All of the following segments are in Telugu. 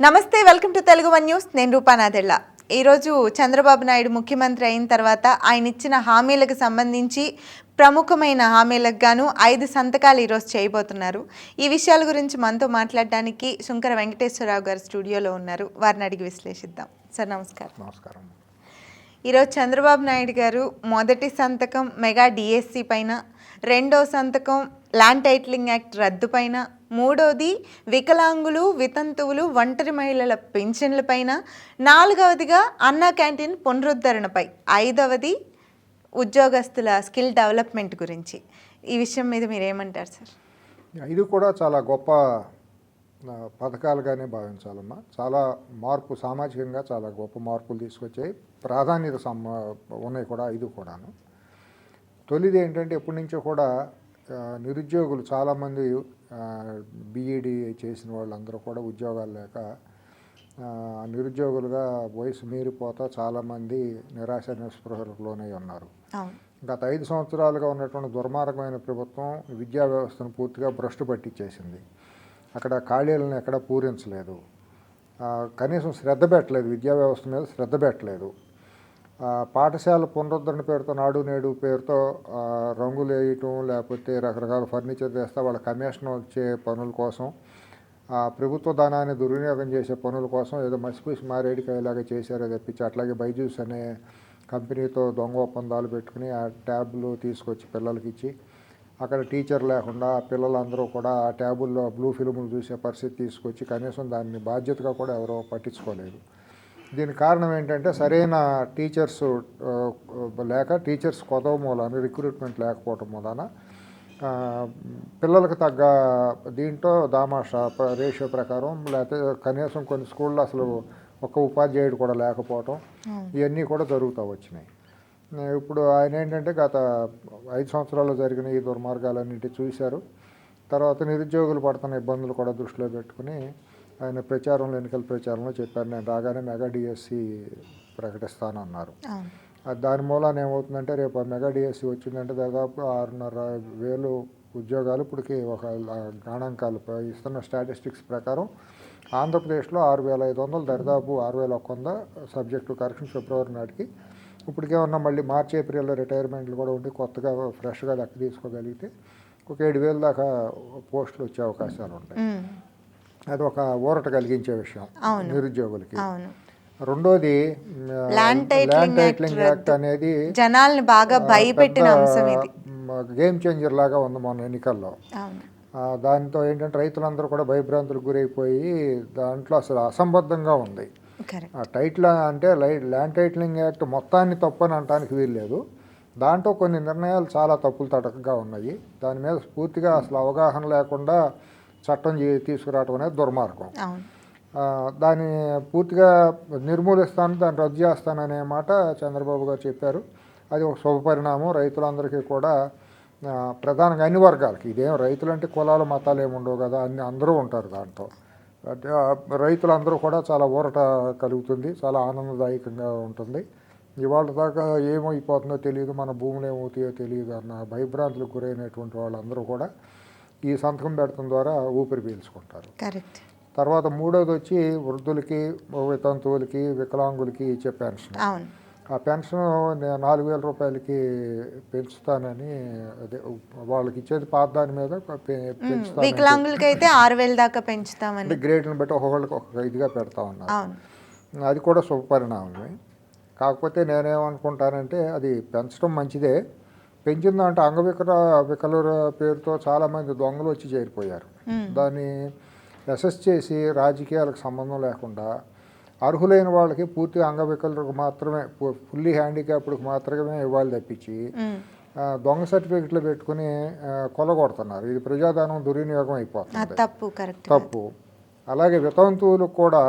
నమస్తే, welcome to Telugu one news. నేను రూపానాథెళ్ళ. ఈరోజు చంద్రబాబు నాయుడు ముఖ్యమంత్రి అయిన తర్వాత ఆయన ఇచ్చిన హామీలకు సంబంధించి ప్రముఖమైన హామీలకు గాను 5 సంతకాలు ఈరోజు చేయబోతున్నారు. ఈ విషయాల గురించి మనతో మాట్లాడడానికి శుంకర వెంకటేశ్వరరావు గారు స్టూడియోలో ఉన్నారు. వారిని అడిగి విశ్లేషిద్దాం. సార్ నమస్కారం. నమస్కారం. ఈరోజు చంద్రబాబు నాయుడు గారు మొదటి సంతకం మెగా డిఎస్సి పైన, రెండో సంతకం ల్యాండ్ టైటిలింగ్ యాక్ట్ రద్దు పైన, మూడోది వికలాంగులు, వితంతువులు, ఒంటరి మహిళల పెన్షన్లపైన, నాలుగవదిగా అన్నా క్యాంటీన్ పునరుద్ధరణపై, ఐదవది ఉద్యోగస్తుల స్కిల్ డెవలప్మెంట్ గురించి. ఈ విషయం మీద మీరు ఏమంటారు సార్? ఇది కూడా చాలా గొప్ప పథకాలుగానే భావించాలమ్మా. చాలా మార్పు, సామాజికంగా చాలా గొప్ప మార్పులు తీసుకొచ్చాయి. ప్రాధాన్యత ఉన్నాయి కూడా 5 కూడాను. తొలిది ఏంటంటే, ఎప్పటి నుంచో కూడా నిరుద్యోగులు చాలామంది బీఈడీ చేసిన వాళ్ళందరూ కూడా ఉద్యోగాలు లేక నిరుద్యోగులుగా వయసు మీరిపోతా చాలామంది నిరాశ నిస్పృహలకు లోనై ఉన్నారు. గత 5 సంవత్సరాలుగా ఉన్నటువంటి దుర్మార్గమైన ప్రభుత్వం విద్యా వ్యవస్థను పూర్తిగా భ్రష్టు పట్టించేసింది. అక్కడ ఖాళీలను ఎక్కడ పూరించలేదు, కనీసం శ్రద్ధ పెట్టలేదు, విద్యా వ్యవస్థ మీద శ్రద్ధ పెట్టలేదు. పాఠశాల పునరుద్ధరణ పేరుతో, నాడు నేడు పేరుతో రంగులు వేయటం, లేకపోతే రకరకాల ఫర్నిచర్ చేస్తే వాళ్ళ కమిషన్ వచ్చే పనుల కోసం, ప్రభుత్వ ధనాన్ని దుర్వినియోగం చేసే పనుల కోసం ఏదో మసిపూసి మారేడికాయలాగా చేశారో తప్పించి, అట్లాగే బైజూస్ అనే కంపెనీతో దొంగ ఒప్పందాలు పెట్టుకుని ఆ ట్యాబ్లు తీసుకొచ్చి పిల్లలకి ఇచ్చి, అక్కడ టీచర్ లేకుండా పిల్లలందరూ కూడా ఆ ట్యాబుల్లో బ్లూ ఫిల్ములు చూసే పరిస్థితి తీసుకొచ్చి కనీసం దాన్ని బాధ్యతగా కూడా ఎవరో పట్టించుకోలేదు. దీనికి కారణం ఏంటంటే, సరైన టీచర్స్ లేక, టీచర్స్ కొదవ మూలాన, రిక్రూట్మెంట్ లేకపోవటం మూలాన పిల్లలకు తగ్గ దీంట్లో దామాషా రేషియో ప్రకారం, లేకపోతే కనీసం కొన్ని స్కూల్లో అసలు ఒక ఉపాధ్యాయుడు కూడా లేకపోవటం, ఇవన్నీ కూడా జరుగుతూ వచ్చినాయి. ఇప్పుడు ఆయన ఏంటంటే, గత 5 సంవత్సరాల్లో జరిగిన ఈ దుర్మార్గాలన్నింటి చూశారు. తర్వాత నిరుద్యోగులు పడుతున్న ఇబ్బందులు కూడా దృష్టిలో పెట్టుకుని ఆయన ప్రచారంలో, ఎన్నికల ప్రచారంలో చెప్పారు, నేను రాగానే మెగా డిఎస్సి ప్రకటిస్తానన్నారు. దాని మూలాన ఏమవుతుందంటే, రేపు మెగా డిఎస్సి వచ్చిందంటే దాదాపు 6,500 ఉద్యోగాలు ఇప్పటికి ఒక గణాంకాలు ఇస్తున్న స్టాటిస్టిక్స్ ప్రకారం ఆంధ్రప్రదేశ్లో 6,500, దరిదాపు 6,100 సబ్జెక్టు కరెక్షన్ ఫిబ్రవరి నాటికి. ఇప్పటికేమన్నా మళ్ళీ మార్చి ఏప్రిల్లో రిటైర్మెంట్లు కూడా ఉండి కొత్తగా ఫ్రెష్గా లెక్క తీసుకోగలిగితే ఒక 7,000 దాకా పోస్టులు వచ్చే అవకాశాలు ఉంటాయి. అది ఒక ఊరట కలిగించే విషయం నిరుద్యోగులకి. రెండోది ల్యాండ్ టైటిలింగ్ యాక్ట్ అనేది జనాల్ని బాగా భయపెట్టిన అంశం. ఇది గేమ్ చేంజర్ లాగా ఉంది మొన్న ఎన్నికల్లో. దాంతో ఏంటంటే రైతులందరూ కూడా భయభ్రాంతులకు గురైపోయి దాంట్లో అసలు అసంబద్ధంగా ఉంది. టైటిల్ అంటే ల్యాండ్ టైటిలింగ్ యాక్ట్ మొత్తాన్ని తప్పు అని అనడానికి వీల్లేదు. దాంట్లో కొన్ని నిర్ణయాలు చాలా తప్పులు తడకగా ఉన్నాయి. దాని మీద పూర్తిగా అసలు అవగాహన లేకుండా చట్టం తీసుకురావడం అనేది దుర్మార్గం. దాన్ని పూర్తిగా నిర్మూలిస్తాను, దాన్ని రద్దు చేస్తాననే మాట చంద్రబాబు గారు చెప్పారు. అది ఒక శుభపరిణామం. రైతులందరికీ కూడా, ప్రధానంగా అన్ని వర్గాలకి, ఇదేం రైతులంటే కులాలు మతాలు ఏమి ఉండవు కదా, అందరూ ఉంటారు దాంట్లో. రైతులందరూ కూడా చాలా ఊరట కలుగుతుంది, చాలా ఆనందదాయకంగా ఉంటుంది. ఇవాళ దాకా ఏమైపోతుందో తెలియదు, మన భూములు ఏమవుతాయో తెలియదు అన్న భయభ్రాంతులకు గురైనటువంటి వాళ్ళందరూ కూడా ఈ సంతకం పెట్టడం ద్వారా ఊపిరి పీల్చుకుంటారు. తర్వాత మూడోది వచ్చి వృద్ధులకి, వితంతువులకి, వికలాంగులకి ఇచ్చే పెన్షన్. ఆ పెన్షన్ 4,000 రూపాయలకి పెంచుతానని, అదే వాళ్ళకి ఇచ్చేది పాత దాని మీద పెంచుతాను. వికలాంగులకి అయితే 6,000 దాకా పెంచుతామని గ్రేడ్లను బట్టి ఒక్కొక్కరికి ఒక ఇదిగా పెడతా ఉన్నారు. అది కూడా శుభపరిణామమే. కాకపోతే నేనేమనుకుంటానంటే, అది పెంచడం మంచిదే. పెంచిందంటే వికలుర పేరుతో చాలామంది దొంగలు వచ్చి చేరిపోయారు. దాన్ని అసెస్ చేసి రాజకీయాలకు సంబంధం లేకుండా అర్హులైన వాళ్ళకి, పూర్తిగా అంగవికలులకు మాత్రమే, ఫుల్లీ హ్యాండిక్యాప్డ్కి మాత్రమే ఇవ్వాలి తప్పించి దొంగ సర్టిఫికెట్లు పెట్టుకుని కొలగొడుతున్నారు. ఇది ప్రజాధనం దుర్వినియోగం అయిపోతుంది, తప్పు. అలాగే వితంతువులకు కూడా,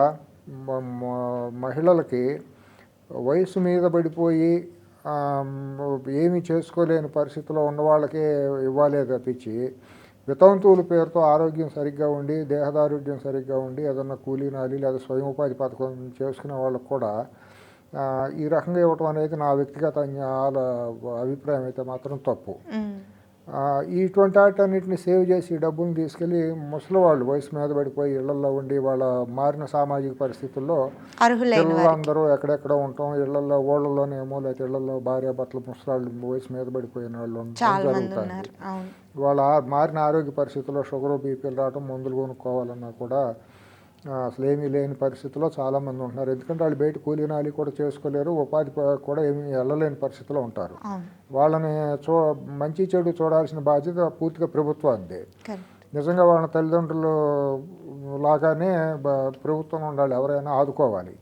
మహిళలకి వయసు మీద పడిపోయి ఏమీ చేసుకోలేని పరిస్థితిలో ఉన్న వాళ్ళకే ఇవ్వాలే తప్పించి, వితంతువుల పేరుతో ఆరోగ్యం సరిగ్గా ఉండి, దేహదారుఢ్యం సరిగ్గా ఉండి, ఏదన్నా కూలీనాలి లేదా స్వయం ఉపాధి పథకం చేసుకునే వాళ్ళకు కూడా ఈ రకంగా ఇవ్వటం అనేది నా వ్యక్తిగత అభిప్రాయం అయితే మాత్రం తప్పు. ఇటువంటి వాటన్నిటిని సేవ్ చేసి ఈ డబ్బులు తీసుకెళ్ళి ముసలివాళ్ళు వయసు మీద పడిపోయి ఇళ్లలో ఉండి వాళ్ళ మారిన సామాజిక పరిస్థితుల్లో పిల్లలందరూ ఎక్కడెక్కడ ఉంటాం ఇళ్లలో ఊళ్ళలోనేమో లేకపోతే ఇళ్లలో భార్య భర్తలు ముసలాళ్ళు వయసు మీద పడిపోయిన వాళ్ళు జరుగుతాయి. వాళ్ళ మారిన ఆరోగ్య పరిస్థితుల్లో షుగర్ బీపీలు రావడం మందులు కొనుక్కోవాలన్నా కూడా అసలు ఏమీ లేని పరిస్థితిలో చాలామంది ఉంటున్నారు. ఎందుకంటే వాళ్ళు బయట కూలీనాలి కూడా చేసుకోలేరు, ఉపాధి కూడా ఏమీ వెళ్ళలేని పరిస్థితిలో ఉంటారు. వాళ్ళని మంచి చెడు చూడాల్సిన బాధ్యత పూర్తిగా ప్రభుత్వానికి. నిజంగా వాళ్ళ తల్లిదండ్రులు లాగానే ప్రభుత్వం ఉండాలి, ఎవరైనా ఆదుకోవాలి.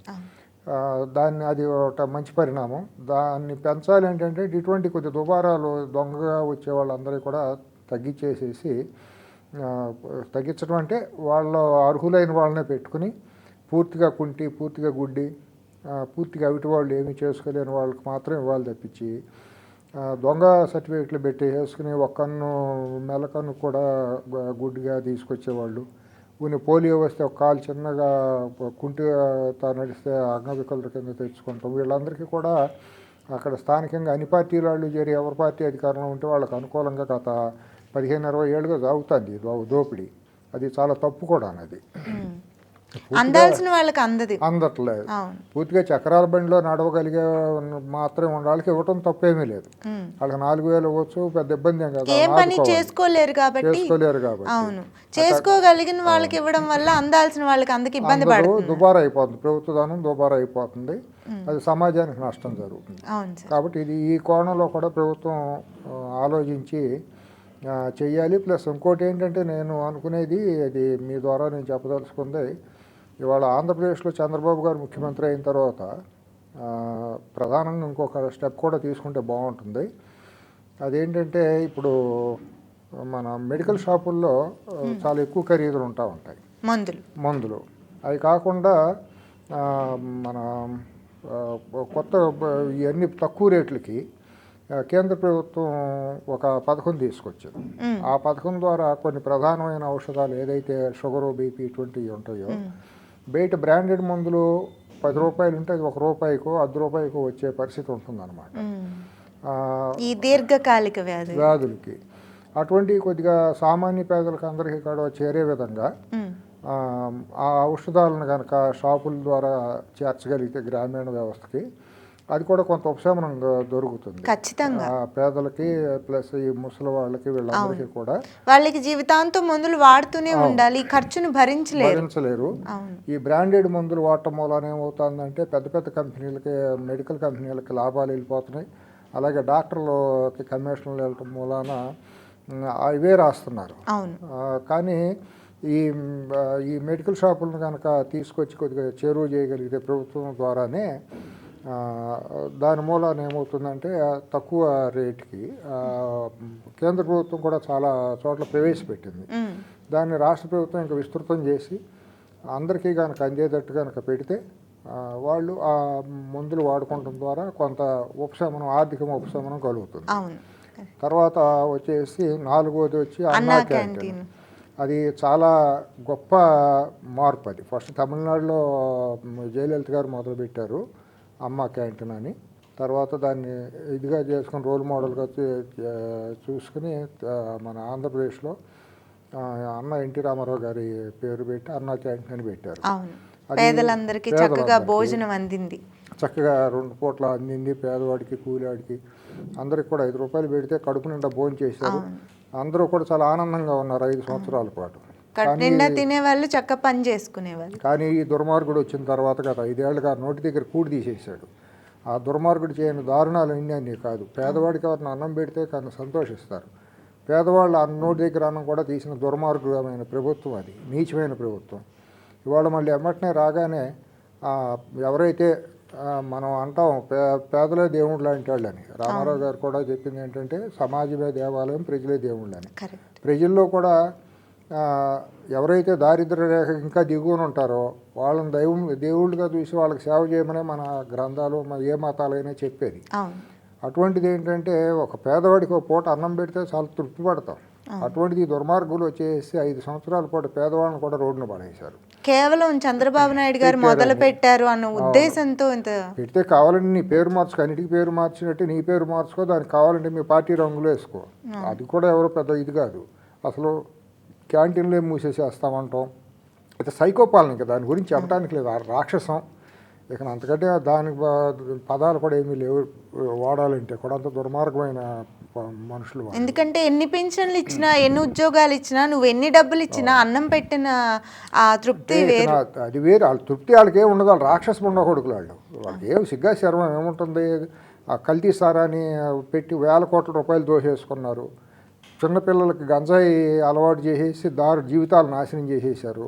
అది ఒక మంచి పరిణామం. దాన్ని పెంచాలి ఏంటంటే ఇటువంటి కొద్ది దుబారాలు దొంగగా వచ్చే వాళ్ళందరూ కూడా తగ్గించడం అంటే వాళ్ళ అర్హులైన వాళ్ళనే పెట్టుకుని పూర్తిగా కుంటి పూర్తిగా గుడ్డి పూర్తిగా అవిటి వాళ్ళు ఏమీ చేసుకోలేని వాళ్ళకి మాత్రం ఇవ్వాలి తప్పించి దొంగ సర్టిఫికెట్లు పెట్టి వేసుకుని ఒక్కన్ను మెలకన్ను కూడా గుడ్డిగా తీసుకొచ్చేవాళ్ళు. పోలియో వస్తే ఒక కాలు చిన్నగా కుంటిగా నడిస్తే అంగవికలుల కింద తెచ్చుకుంటాం. వీళ్ళందరికీ కూడా అక్కడ స్థానికంగా అన్ని పార్టీల వాళ్ళు చేరి ఎవరి పార్టీ అధికారంలో ఉంటే వాళ్ళకి అనుకూలంగా గత 15-20 ఏళ్ళుగా సాగుతుంది దోపిడీ. అది చాలా తప్పు కూడా అది. అందాల్సిన వాళ్ళకి అందట్లేదు. పూర్తిగా చక్రాల బండిలో నడవగలిగే మాత్రమే వాళ్ళకి ఇవ్వటం తప్పేమీ లేదు. వాళ్ళకి 4,000 ఇవ్వచ్చు, పెద్ద ఇబ్బంది ఏం కదా. చేసుకోలేరు కాబట్టి చేసుకోగలిగిన వాళ్ళకి ఇవ్వడం వల్ల అందాల్సిన వాళ్ళకి అందుకు ఇబ్బంది పడుతుంది. దుబారా అయిపోతుంది, ప్రభుత్వ ధనం దుబారా అయిపోతుంది. అది సమాజానికి నష్టం జరుగుతుంది. కాబట్టి ఇది ఈ కోణంలో కూడా ప్రభుత్వం ఆలోచించి చెయ్యాలి. ప్లస్ ఇంకోటి ఏంటంటే నేను అనుకునేది, అది మీ ద్వారా నేను చెప్పదలుచుకుంది, ఇవాళ ఆంధ్రప్రదేశ్లో చంద్రబాబు గారు ముఖ్యమంత్రి అయిన తర్వాత ప్రధానంగా ఇంకొక స్టెప్ కూడా తీసుకుంటే బాగుంటుంది. అదేంటంటే ఇప్పుడు మన మెడికల్ షాపుల్లో చాలా ఎక్కువ ఖరీదులు ఉంటాయి మందులు. అవి కాకుండా మన కొత్త ఇవన్నీ తక్కువ రేట్లకి కేంద్ర ప్రభుత్వం ఒక పథకం తీసుకొచ్చింది. ఆ పథకం ద్వారా కొన్ని ప్రధానమైన ఔషధాలు ఏదైతే షుగరు బీపీ ఇటువంటివి ఉంటాయో బయట బ్రాండెడ్ మందులు 10 రూపాయలు ఉంటే అది 1 రూపాయికో 10 రూపాయికో వచ్చే పరిస్థితి ఉంటుందన్నమాట ఈ దీర్ఘకాలిక వ్యాధులకి. అటువంటి కొద్దిగా సామాన్య పేదలకు అందరికీ కూడా చేరే విధంగా ఆ ఔషధాలను కనుక షాపుల ద్వారా చేర్చగలిగితే గ్రామీణ వ్యవస్థకి అది కూడా కొంత ఉపశమనం దొరుకుతుంది ఖచ్చితంగా పేదలకి. ప్లస్ ఈ ముసలి వాళ్ళకి వీళ్ళందరికీ కూడా వాళ్ళకి జీవితాంతం మందులు వాడుతూనే ఉండాలి, ఖర్చును భరించలేరు. ఈ బ్రాండెడ్ మందులు వాడటం మూలాన ఏమవుతుందంటే పెద్ద పెద్ద కంపెనీలకి, మెడికల్ కంపెనీలకి లాభాలు వెళ్ళిపోతున్నాయి. అలాగే డాక్టర్లకి కమిషన్లు వెళ్ళటం మూలాన అవే రాస్తున్నారు. కానీ ఈ మెడికల్ షాపులను కనుక తీసుకొచ్చి కొద్దిగా చేరువ చేయగలిగితే ప్రభుత్వం ద్వారానే దాని మూలాన ఏమవుతుందంటే తక్కువ రేటుకి కేంద్ర ప్రభుత్వం కూడా చాలా చోట్ల ప్రవేశపెట్టింది. దాన్ని రాష్ట్ర ప్రభుత్వం ఇంకా విస్తృతం చేసి అందరికీ కనుక అందేటట్టు కనుక పెడితే వాళ్ళు ఆ మందులు వాడుకోవడం ద్వారా కొంత ఆర్థిక ఉపశమనం కలుగుతుంది. తర్వాత వచ్చేసి 4వది వచ్చి అన్నా క్యాంటీన్. అది చాలా గొప్ప మార్పు. అది ఫస్ట్ తమిళనాడులో జయలలిత గారు మొదలుపెట్టారు అమ్మ క్యాంటీన్ అని. తర్వాత దాన్ని ఇదిగా చేసుకుని రోల్ మోడల్గా చూసుకుని మన ఆంధ్రప్రదేశ్లో అన్న ఎన్టీ రామారావు గారి పేరు పెట్టి అన్నా క్యాంటీన్ అని పెట్టారు. పేదలందరికీ చక్కగా భోజనం అందింది. చక్కగా 2 పూట్ల అందింది. పేదవాడికి కూలివాడికి అందరికి కూడా 5 రూపాయలు పెడితే కడుపు నిండా భోజనం చేశారు. అందరూ కూడా చాలా ఆనందంగా ఉన్నారు 5 సంవత్సరాల పాటు. తినేవాళ్ళు చక్క పని చేసుకునేవాళ్ళు. కానీ ఈ దుర్మార్గుడు వచ్చిన తర్వాత గత 5 ఏళ్ళుగా నోటి దగ్గర కూడి తీసేశాడు. ఆ దుర్మార్గుడు చేయని దారుణాలు అన్నీ కాదు. పేదవాడికి ఎవరిని అన్నం పెడితే కానీ సంతోషిస్తారు. పేదవాళ్ళు నోటి దగ్గర అన్నం కూడా తీసిన దుర్మార్గమైన ప్రభుత్వం అది, నీచమైన ప్రభుత్వం. ఇవాళ మళ్ళీ ఎమ్మటనే రాగానే ఎవరైతే మనం అంటాం పేదలే దేవుళ్ళు లాంటి వాళ్ళని, రామారావు గారు కూడా చెప్పింది ఏంటంటే సమాజమే దేవాలయం, ప్రజలే దేవుళ్ళు అని. ప్రజల్లో కూడా ఎవరైతే దారిద్ర్య రేఖ ఇంకా దిగువన ఉంటారో వాళ్ళని దేవుళ్ళుగా చూసి వాళ్ళకి సేవ చేయమనే మన గ్రంథాలు ఏ మతాలైనా చెప్పేది. అటువంటిది ఏంటంటే ఒక పేదవాడికి ఒక పూట అన్నం పెడితే చాలా తృప్తి పడతాం. అటువంటిది దుర్మార్గులు వచ్చేసి 5 సంవత్సరాల పాటు పేదవాళ్ళని కూడా రోడ్డున పడేశారు. కేవలం చంద్రబాబు నాయుడు గారు మొదలు పెట్టారు అన్న ఉద్దేశంతో ఇంత పెడితే కావాలంటే నీ పేరు మార్చుకో, అన్నిటికీ పేరు మార్చినట్టు నీ పేరు మార్చుకో, దానికి కావాలంటే మీ పార్టీ రంగులు వేసుకో. అది కూడా ఎవరో పెద్ద ఇది కాదు. అసలు క్యాంటీన్లే మూసేసేస్తామంటాం. అయితే సైకోపాలన, ఇంకా దాని గురించి చెప్పడానికి లేదు. ఆ రాక్షసం ఇక అంతకంటే దానికి పదాలు కూడా ఏమీ లేవు వాడాలంటే కూడా. అంత దుర్మార్గమైన మనుషులు. ఎందుకంటే ఎన్ని పెన్షన్లు ఇచ్చినా, ఎన్ని ఉద్యోగాలు ఇచ్చినా, నువ్వు ఎన్ని డబ్బులు ఇచ్చినా అన్నం పెట్టిన ఆ తృప్తి వేరు. అది వేరు. వాళ్ళ తృప్తి వాళ్ళకి ఏమి ఉండదు. వాళ్ళు రాక్షస ఉండ కొడుకులు. వాళ్ళకి ఏమి సిగ్గా శర్మం ఏముంటుంది. ఆ కల్తీ సారాన్ని పెట్టి వేల కోట్ల రూపాయలు దోషేసుకున్నారు. చిన్నపిల్లలకి గంజాయి అలవాటు చేసేసి జీవితాలు నాశనం చేసేసారు.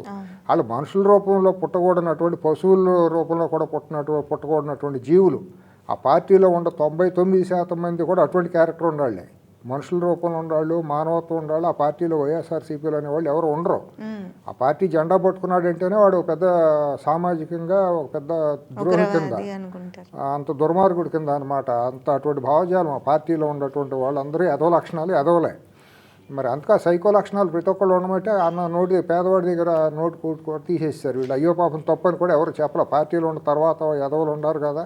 వాళ్ళు మనుషుల రూపంలో పుట్టకూడనటువంటి, పశువుల రూపంలో కూడా పుట్టకూడనటువంటి జీవులు. ఆ పార్టీలో ఉన్న 99% మంది కూడా అటువంటి క్యారెక్టర్ ఉండాలి. మనుషుల రూపంలో ఉండాళ్ళు, మానవత్వం ఉండాలి. ఆ పార్టీలో వైఎస్ఆర్సీపీలు అనేవాళ్ళు ఎవరు ఉండరు. ఆ పార్టీ జెండా పట్టుకున్నాడంటేనే వాడు పెద్ద సామాజికంగా ఒక పెద్ద ద్రోహి కింద, అంత దుర్మార్గుడి కింద అనమాట. అంత అటువంటి భావజాలం ఆ పార్టీలో ఉన్నటువంటి వాళ్ళందరూ ఎదవ లక్షణాలు ఎదవలే. మరి అంతగా సైకో లక్షణాలు ప్రతి ఒక్కళ్ళు ఉండమంటే అన్న నోటి పేదవాడి దగ్గర నోటు కూడా తీసేస్తారు వీళ్ళు. అయ్యో పాపం తప్పని కూడా ఎవరు చెప్పలే. పార్టీలో ఉన్న తర్వాత ఎదవలు ఉన్నారు కదా,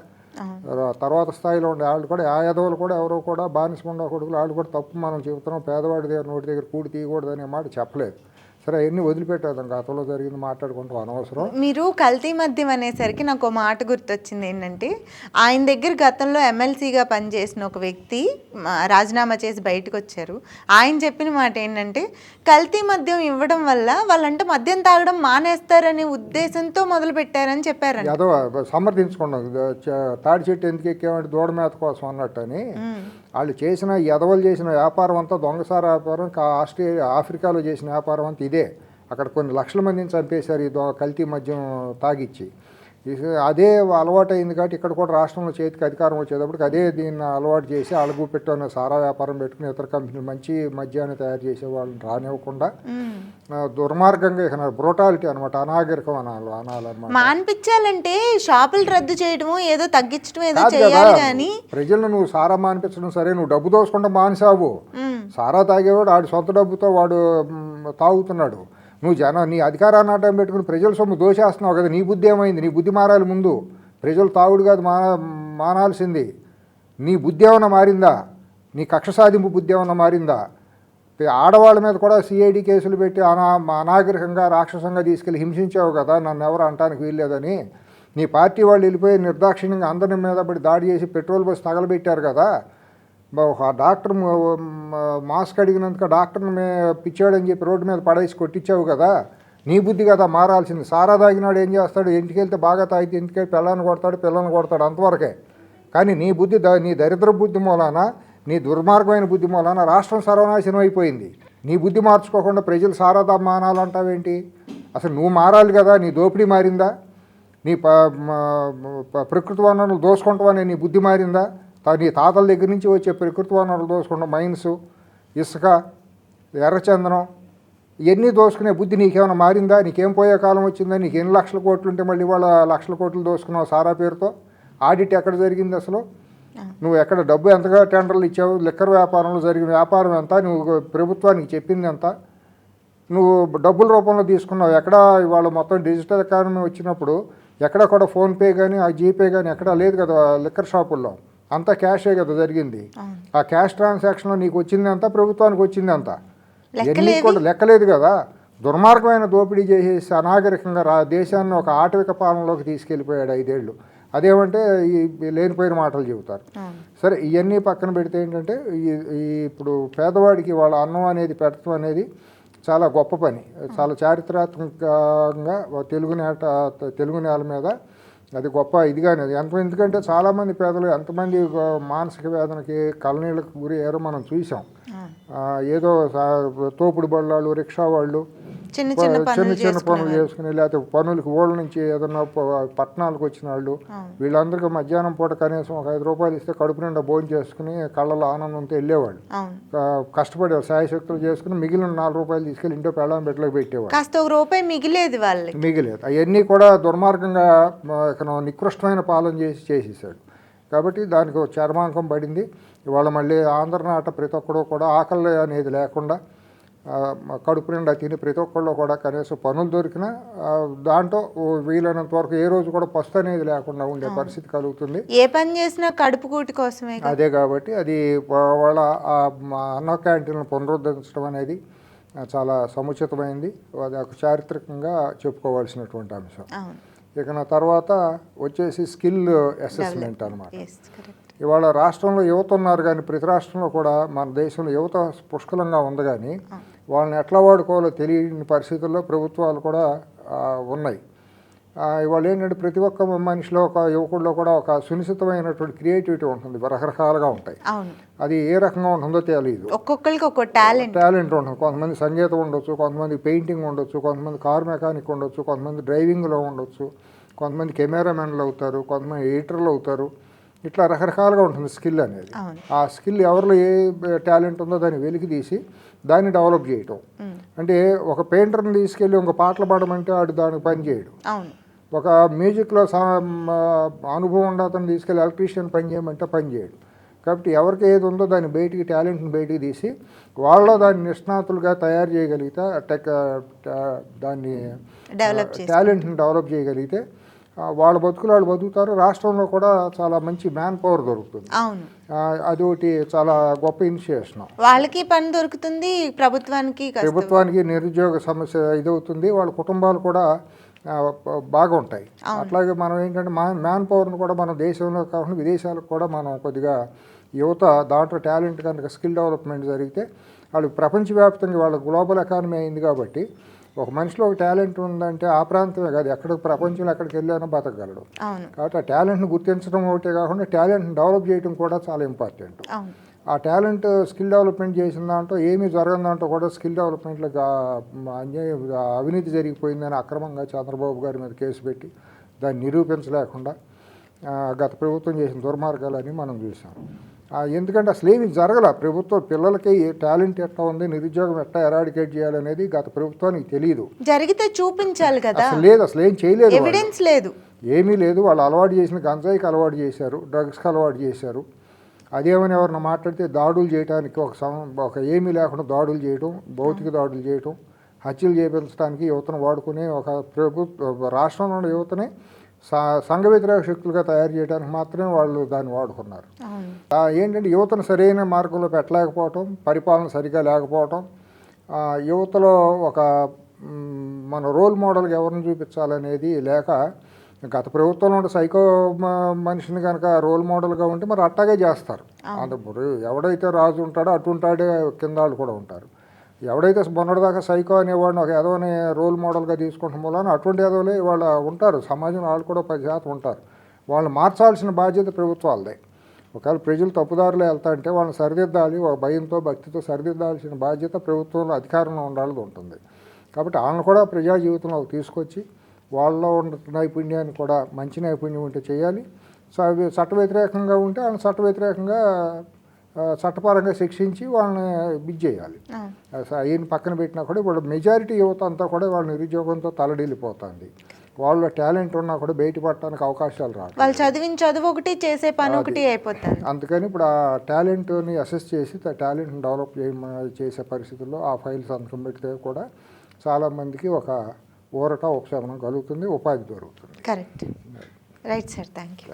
తర్వాత స్థాయిలో ఉండే వాళ్ళు కూడా, ఆ ఎదవలు కూడా ఎవరో కూడా బానిసముండ కొడుకులు వాళ్ళు కూడా తప్పు మనం చెబుతున్నాం, పేదవాడి దగ్గర నోటి దగ్గర కూడి తీయకూడదు అనే మాట చెప్పలేదు. సరే అవన్నీ వదిలిపెట్టేద్దాం, గతంలో జరిగింది మాట్లాడుకుంటాం అనవసరం. మీరు కల్తీ మద్యం అనేసరికి నాకు ఒక మాట గుర్తొచ్చింది. ఏంటంటే ఆయన దగ్గర గతంలో ఎమ్మెల్సీగా పనిచేసిన ఒక వ్యక్తి రాజీనామా చేసి బయటకు వచ్చారు. ఆయన చెప్పిన మాట ఏంటంటే కల్తీ మద్యం ఇవ్వడం వల్ల వాళ్ళంటే మద్యం తాగడం మానేస్తారనే ఉద్దేశంతో మొదలు పెట్టారని చెప్పారు. అదో సమర్థించుకున్నాం. తాడి చెట్టు ఎందుకు ఎక్కామంటే దూడ మేత కోసం అన్నట్టు అని. వాళ్ళు చేసిన ఎదవలు చేసిన వ్యాపారం అంతా దొంగసార వ్యాపారం. ఆఫ్రికాలో చేసిన వ్యాపారం అంతా ఇదే. అక్కడ కొన్ని లక్షల మందిని చంపేశారు ఈ కల్తీ మద్యం తాగిచ్చి. అదే అలవాటు అయింది కాబట్టి ఇక్కడ కూడా రాష్ట్రంలో చేతికి అధికారం వచ్చేటప్పటికి అదే దీన్ని అలవాటు చేసి అలుగు పెట్టిన సారా వ్యాపారం పెట్టుకుని ఇతర కంపెనీలు మంచి మద్యాన్ని తయారు చేసే వాళ్ళని రానివ్వకుండా దుర్మార్గంగా ఇక బ్రూటాలిటీ అనమాట, అనాగరికం అనాలన్నమాట. మాన్పించాలంటే షాపులు రద్దు చేయడము, ఏదో తగ్గించడం, ఏదో చేయాలి. కానీ ప్రజలను నువ్వు సారా మానిపించడం సరే, నువ్వు డబ్బు దోసుకుంటా మానేసావు. సారా తాగేవాడు ఆడు సొంత డబ్బుతో వాడు తాగుతున్నాడు. నువ్వు నీ అధికారాన్ని అడ్డం పెట్టుకుని ప్రజల సొమ్ము దోషేస్తున్నావు కదా. నీ బుద్ధి ఏమైంది? నీ బుద్ధి మారాలి ముందు. ప్రజలు తాగుడు కాదు మానాల్సింది. నీ బుద్ధి ఏమన్నా మారిందా? నీ కక్ష సాధింపు బుద్ధి ఏమన్నా మారిందా? ఆడవాళ్ళ మీద కూడా సిఐడి కేసులు పెట్టి అనాగరికంగా రాక్షసంగా తీసుకెళ్ళి హింసించావు కదా, నన్ను ఎవరు అంటానికి వీల్లేదని. నీ పార్టీ వాళ్ళు వెళ్ళిపోయి నిర్దాక్షిణ్యంగా అందరి మీద పడి దాడి చేసి పెట్రోల్ బస్ తగలబెట్టారు కదా. ఒక డాక్టర్ మాస్క్ అడిగినందుకు డాక్టర్ని పిచ్చాడని చెప్పి రోడ్డు మీద పడేసి కొట్టించావు కదా. నీ బుద్ధి కదా మారాల్సింది. సారా తాగినాడు ఏం చేస్తాడు? ఇంటికి వెళ్తే బాగా తాగితే ఇంటికి పిల్లని కొడతాడు అంతవరకే. కానీ నీ బుద్ధి, నీ దరిద్ర బుద్ధి మూలాన, నీ దుర్మార్గమైన బుద్ధి మూలాన రాష్ట్రం సర్వనాశనం అయిపోయింది. నీ బుద్ధి మార్చుకోకుండా ప్రజలు సారా మానాలంటావేంటి? అసలు నువ్వు మారాలి కదా. నీ దోపిడీ మారిందా? నీ ప్రకృతి వనరులు దోసుకుంటావనే నీ బుద్ధి మారిందా? నీ తాతల దగ్గర నుంచి వచ్చే ప్రకృతి వనరులు దోసుకుంటా మైన్స్, ఇసుక, ఎర్రచందనం ఇవన్నీ దోసుకునే బుద్ధి నీకేమైనా మారిందా? నీకేం పోయే కాలం వచ్చిందా? నీకు ఎన్ని లక్షల కోట్లు ఉంటే మళ్ళీ వాళ్ళ లక్షల కోట్లు దోసుకున్నావు సారా పేరుతో? ఆడిట్ ఎక్కడ జరిగింది అసలు? నువ్వు ఎక్కడ డబ్బు ఎంతగా టెండర్లు ఇచ్చావు? లిక్కర్ వ్యాపారంలో జరిగిన వ్యాపారం ఎంత? నువ్వు ప్రభుత్వానికి చెప్పింది ఎంత? నువ్వు డబ్బుల రూపంలో తీసుకున్నావు ఎక్కడ? ఇవాళ మొత్తం డిజిటల్ ఎకానమీ వచ్చినప్పుడు ఎక్కడ కూడా ఫోన్పే కానీ ఆ జీపే కానీ ఎక్కడా లేదు కదా లిక్కర్ షాపుల్లో. అంతా క్యాషే కదా జరిగింది. ఆ క్యాష్ ట్రాన్సాక్షన్లో నీకు వచ్చింది అంతా, ప్రభుత్వానికి వచ్చింది అంతా, ఎన్ని కూడా లెక్కలేదు కదా. దుర్మార్గమైన దోపిడీ చేసేసి అనాగరికంగా దేశాన్ని ఒక ఆటవిక పాలనలోకి తీసుకెళ్ళిపోయాడు 5 ఏళ్ళు. అదేమంటే ఈ లేనిపోయిన మాటలు చెబుతారు. సరే, ఇవన్నీ పక్కన పెడితే ఏంటంటే ఇప్పుడు పేదవాడికి వాళ్ళ అన్నం అనేది పెట్టడం అనేది చాలా గొప్ప పని. చాలా చారిత్రాత్మకంగా తెలుగు నేల మీద అది గొప్ప ఇదిగానే. ఎందుకంటే చాలామంది పేదలు ఎంతమంది మానసిక వేదనకి కళ్ళనీళ్ళకి గురి అయ్యారో మనం చూసాం. ఏదో తోపుడు బళ్ళాళ్ళు, రిక్షా వాళ్ళు చిన్న చిన్న పనులు చేసుకుని, లేకపోతే పనులకి ఊళ్ళ నుంచి ఏదన్నా పట్టణాలకు వచ్చిన వాళ్ళు, వీళ్ళందరికీ మధ్యాహ్నం పూట కనీసం ఒక 5 రూపాయలు ఇస్తే కడుపు నిండా భోజనం చేసుకుని కళ్ళలో ఆనందంతో వెళ్ళేవాళ్ళు. కష్టపడేవాళ్ళు, శాయశక్తులు చేసుకుని మిగిలిన 4 రూపాయలు తీసుకెళ్ళి ఇంట్లో పెళ్ళాం పెట్టలోకి పెట్టేవాళ్ళు. మిగిలేదు. అవన్నీ కూడా దుర్మార్గంగా నికృష్టమైన పాలన చేసేసాడు. కాబట్టి దానికి చర్మాంకం పడింది. ఇవాళ మళ్ళీ ఆంధ్రనాట ప్రతి ఒక్కడూ కూడా ఆకలి అనేది లేకుండా కడుపు నిండా తిని ప్రతి ఒక్కళ్ళు కూడా కనీసం పనులు దొరికినా దాంట్లో వీలైనంత వరకు ఏ రోజు కూడా పస్తు అనేది లేకుండా ఉండే పరిస్థితి కలుగుతుంది. ఏ పని చేసినా కడుపు కూటి కోసమే. అదే కాబట్టి అది వాళ్ళ అన్న క్యాంటీన్లను పునరుద్ధరించడం అనేది చాలా సముచితమైంది. అది ఒక చారిత్రకంగా చెప్పుకోవాల్సినటువంటి అంశం. ఇక నా తర్వాత వచ్చేసి స్కిల్ అసెస్మెంట్ అనమాట. ఇవాళ రాష్ట్రంలో యువత ఉన్నారు కానీ ప్రతి రాష్ట్రంలో కూడా మన దేశంలో యువత పుష్కలంగా ఉంది కానీ వాళ్ళని ఎట్లా వాడుకోవాలో తెలియని పరిస్థితుల్లో ప్రభుత్వాలు కూడా ఉన్నాయి. ఇవాళ ఏంటంటే ప్రతి ఒక్క మనిషిలో ఒక యువకుడిలో కూడా ఒక సునిశ్చితమైనటువంటి క్రియేటివిటీ ఉంటుంది, రకరకాలుగా ఉంటాయి. అది ఏ రకంగా ఉంటుందో తెలియదు. ఒక్కొక్కరికి ఒక్కొక్క టాలెంట్ ఉంటుంది. కొంతమంది సంగీతం ఉండొచ్చు, కొంతమంది పెయింటింగ్ ఉండొచ్చు, కొంతమంది కార్ మెకానిక్ ఉండొచ్చు, కొంతమంది డ్రైవింగ్లో ఉండొచ్చు, కొంతమంది కెమెరామెన్లు అవుతారు, కొంతమంది ఎడిటర్లు అవుతారు. ఇట్లా రకరకాలుగా ఉంటుంది స్కిల్ అనేది. ఆ స్కిల్ ఎవరిలో ఏ టాలెంట్ ఉందో దాన్ని వెలికి తీసి దాన్ని డెవలప్ చేయటం. అంటే ఒక పెయింటర్ని తీసుకెళ్ళి ఒక పాటలు పాడమంటే వాడు దానికి పని చేయడు. ఒక మ్యూజిక్లో అనుభవం ఉన్న అతను తీసుకెళ్ళి ఎలక్ట్రీషియన్ పని చేయమంటే పని చేయడు. కాబట్టి ఎవరికి ఏది ఉందో దాన్ని బయటికి టాలెంట్ని బయటికి తీసి వాళ్ళలో దాన్ని నిష్ణాతులుగా తయారు చేయగలిగితే దాన్ని టాలెంట్ని డెవలప్ చేయగలిగితే వాళ్ళ బతుకులు వాళ్ళు బతుకుతారు. రాష్ట్రంలో కూడా చాలా మంచి మ్యాన్ పవర్ దొరుకుతుంది. అది ఒకటి చాలా గొప్ప ఇనిషియేషన్. వాళ్ళకి పని దొరుకుతుంది, ప్రభుత్వానికి నిరుద్యోగ సమస్య ఇదవుతుంది, వాళ్ళ కుటుంబాలు కూడా బాగుంటాయి. అట్లాగే మనం ఏంటంటే మ్యాన్ పవర్ను కూడా మన దేశంలో కాకుండా విదేశాలకు కూడా మనం కొద్దిగా యువత దాంట్లో టాలెంట్ కనుక స్కిల్ డెవలప్మెంట్ జరిగితే వాళ్ళు ప్రపంచవ్యాప్తంగా వాళ్ళ గ్లోబల్ ఎకానమీ అయింది కాబట్టి ఒక మనిషిలో ఒక టాలెంట్ ఉందంటే ఆ ప్రాంతమే కాదు, ప్రపంచంలో ఎక్కడికి వెళ్ళానో బతకగలడు. కాబట్టి ఆ టాలెంట్ని గుర్తించడం ఒకటే కాకుండా టాలెంట్ని డెవలప్ చేయడం కూడా చాలా ఇంపార్టెంట్. ఆ టాలెంట్ స్కిల్ డెవలప్మెంట్ చేసిన దాంట్లో ఏమీ జరగని దాంట్లో కూడా స్కిల్ డెవలప్మెంట్లో అవినీతి జరిగిపోయిందని అక్రమంగా చంద్రబాబు గారి మీద కేసు పెట్టి దాన్ని నిరూపించలేకుండా గత ప్రభుత్వం చేసిన దుర్మార్గాలని మనం చూసాం. ఎందుకంటే అసలు ఏమి జరగల. ప్రభుత్వం పిల్లలకి టాలెంట్ ఎట్లా ఉంది, నిరుద్యోగం ఎట్లా ఎరాడికేట్ చేయాలనేది గత ప్రభుత్వానికి తెలియదు. జరిగితే చూపించాలి కదా. అసలు ఏం చేయలేదు, ఎవిడెన్స్ లేదు, ఏమీ లేదు. వాళ్ళు అలవాటు చేసిన గంజాయికి అలవాటు చేశారు, డ్రగ్స్కి అలవాటు చేశారు. అదేమని ఎవరన్నా మాట్లాడితే దాడులు చేయడానికి ఒక ఏమీ లేకుండా దాడులు చేయడం, భౌతిక దాడులు చేయడం, హత్యలు చేయించడానికి యువతను వాడుకునే ఒక రాష్ట్రంలో యువతని సంఘ వ్యతిరేక శక్తులుగా తయారు చేయడానికి మాత్రమే వాళ్ళు దాన్ని వాడుకున్నారు. ఏంటంటే యువతను సరైన మార్గంలో పెట్టలేకపోవటం, పరిపాలన సరిగా లేకపోవటం, యువతలో ఒక మన రోల్ మోడల్గా ఎవరిని చూపించాలనేది లేక గత ప్రభుత్వంలో ఉంటే సైకో మనిషిని కనుక రోల్ మోడల్గా ఉంటే మరి అట్టాగే చేస్తారు. అందుప్పుడు ఎవడైతే రాజు ఉంటాడో అటుంటాడే కింద వాళ్ళు కూడా ఉంటారు. ఎవడైతే మొన్నటిదాకా సైకో అనేవాడిని ఒక ఎదవని రోల్ మోడల్గా తీసుకుంటాం వలన అటువంటి ఎదవలే వాళ్ళు ఉంటారు. సమాజంలో వాళ్ళు కూడా 10% ఉంటారు. వాళ్ళని మార్చాల్సిన బాధ్యత ప్రభుత్వాలదే. ఒకవేళ ప్రజలు తప్పుదారులు వెళ్తా అంటే వాళ్ళని సరిదిద్దాలి, ఒక భయంతో భక్తితో సరిదిద్దాల్సిన బాధ్యత ప్రభుత్వంలో అధికారంలో ఉండాల్సి ఉంటుంది. కాబట్టి వాళ్ళని కూడా ప్రజా జీవితంలోకి తీసుకొచ్చి వాళ్ళలో ఉన్న నైపుణ్యాన్ని కూడా మంచి నైపుణ్యం ఉంటే చేయాలి. చట్ట వ్యతిరేకంగా ఉంటే వాళ్ళని చట్ట వ్యతిరేకంగా చట్టపరంగా శిక్షించి వాళ్ళని బిజ్ చేయాలి. ఈయన పక్కన పెట్టినా కూడా ఇప్పుడు మెజారిటీ యువత అంతా కూడా వాళ్ళ నిరుద్యోగంతో తలడిల్లిపోతుంది. వాళ్ళ టాలెంట్ ఉన్నా కూడా బయటపడటానికి అవకాశాలు రావు. వాళ్ళు చదివిన చదువు ఒకటి, చేసే పని ఒకటి అయిపోతుంది. అందుకని ఇప్పుడు ఆ టాలెంట్ని అసెస్ చేసి టాలెంట్ని డెవలప్ చేసే పరిస్థితుల్లో ఆ ఫైల్ సంతకం పెడితే కూడా చాలామందికి ఒక ఊరట ఉపశమనం కలుగుతుంది, ఉపాధి దొరుకుతుంది. Correct, right sir, thank you.